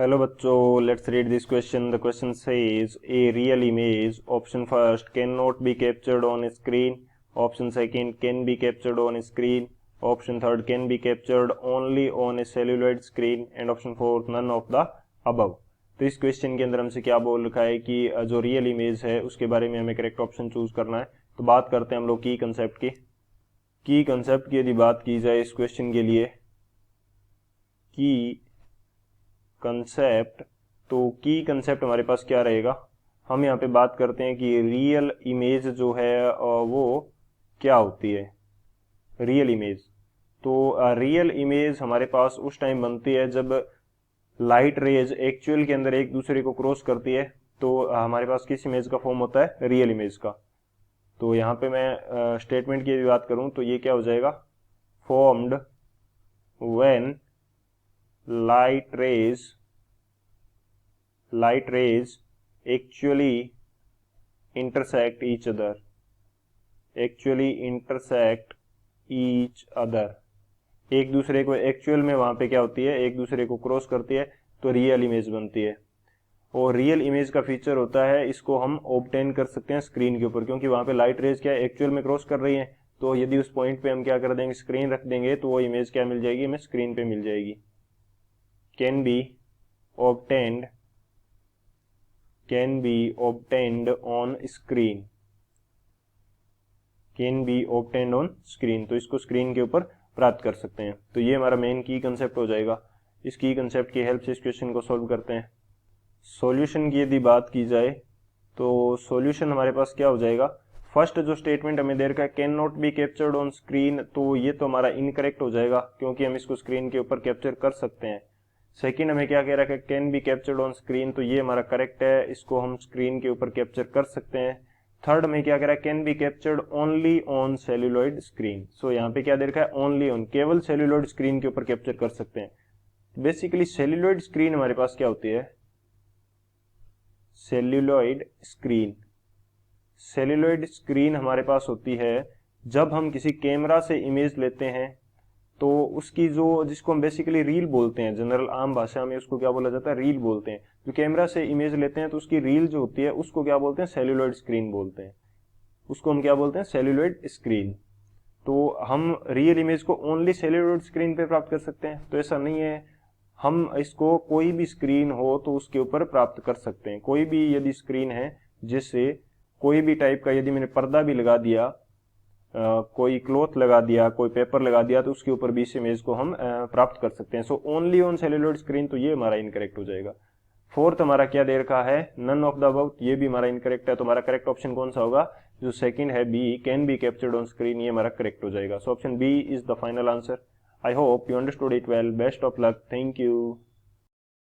Hello बच्चों, let's read this question. The question says a real image. Option first can not be captured on screen. Option second can be captured on screen. Option third can be captured only on a celluloid screen. And option fourth none of the above. तो इस question के अंदर हमसे क्या बोल रखा है कि जो रियल इमेज है उसके बारे में हमें करेक्ट ऑप्शन चूज करना है. तो बात करते हैं हम लोग की कंसेप्ट की यदि बात की जाए इस क्वेश्चन के लिए की कंसेप्ट, तो की कंसेप्ट हमारे पास क्या रहेगा. हम यहाँ पे बात करते हैं कि रियल इमेज जो है वो क्या होती है. रियल इमेज, तो रियल इमेज हमारे पास उस टाइम बनती है जब लाइट रेज एक्चुअल के अंदर एक दूसरे को क्रॉस करती है. तो हमारे पास किस इमेज का फॉर्म होता है, रियल इमेज का. तो यहाँ पे मैं स्टेटमेंट की भी बात करूं तो ये क्या हो जाएगा, formed when light rays actually intersect each other. एक दूसरे को एक्चुअल में वहां पे क्या होती है, एक दूसरे को क्रॉस करती है, तो रियल इमेज बनती है. और रियल इमेज का फीचर होता है, इसको हम ऑब्टेन कर सकते हैं स्क्रीन के ऊपर, क्योंकि वहां पे लाइट रेज क्या एक्चुअल में क्रॉस कर रही है. तो यदि उस पॉइंट पे हम क्या कर देंगे, स्क्रीन रख देंगे, तो वो इमेज क्या मिल जाएगी, हमें स्क्रीन पे मिल जाएगी. Can be obtained on screen. तो इसको स्क्रीन के ऊपर प्राप्त कर सकते हैं. तो ये हमारा मेन की कंसेप्ट हो जाएगा. इस की कंसेप्ट की हेल्प से इस क्वेश्चन को सॉल्व करते हैं. सॉल्यूशन की यदि बात की जाए तो सॉल्यूशन हमारे पास क्या हो जाएगा. फर्स्ट जो स्टेटमेंट हमें दे रखा है, can not be captured on screen, तो ये तो हमारा इनकरेक्ट हो जाएगा, क्योंकि हम इसको स्क्रीन के ऊपर कैप्चर कर सकते हैं. सेकंड हमें क्या कह रहा है, can be captured on screen, तो ये हमारा करेक्ट है, इसको हम स्क्रीन के ऊपर कैप्चर कर सकते हैं. थर्ड में क्या कह रहा है, can be captured only on celluloid screen. So यहाँ पे क्या दे रखा है, ओनली ऑन, केवल सेल्यूलॉइड स्क्रीन के ऊपर कैप्चर कर सकते हैं. बेसिकली सेल्यूलॉइड स्क्रीन हमारे पास क्या होती है, सेल्यूलॉइड स्क्रीन हमारे पास होती है जब हम किसी कैमरा से इमेज लेते हैं, तो उसकी जिसको हम बेसिकली रील बोलते हैं, जनरल आम भाषा में उसको क्या बोला जाता है, रील बोलते हैं. जो कैमरा से इमेज लेते हैं तो उसकी रील जो होती है उसको क्या बोलते हैं, सेल्यूलॉइड स्क्रीन बोलते हैं. उसको हम क्या बोलते हैं, सेल्यूलॉइड स्क्रीन. तो हम रियल इमेज को ओनली सेल्यूलॉइड स्क्रीन पे प्राप्त कर सकते हैं, तो ऐसा नहीं है. हम इसको कोई भी स्क्रीन हो तो उसके ऊपर प्राप्त कर सकते हैं. कोई भी यदि स्क्रीन है, जिससे कोई भी टाइप का, यदि मैंने पर्दा भी लगा दिया, कोई क्लॉथ लगा दिया, कोई पेपर लगा दिया, तो उसके ऊपर भी इस इमेज को हम प्राप्त कर सकते हैं. So only on celluloid screen, तो ये हमारा इनकरेक्ट हो जाएगा. फोर्थ हमारा क्या दे रखा है, नन ऑफ द अबव, ये भी हमारा इनकरेक्ट है. तो हमारा करेक्ट ऑप्शन कौन सा होगा, जो सेकंड है B, can be captured on screen, ये हमारा करेक्ट हो जाएगा. So option B is the final answer. I hope you understood it well. Best of luck. Thank you.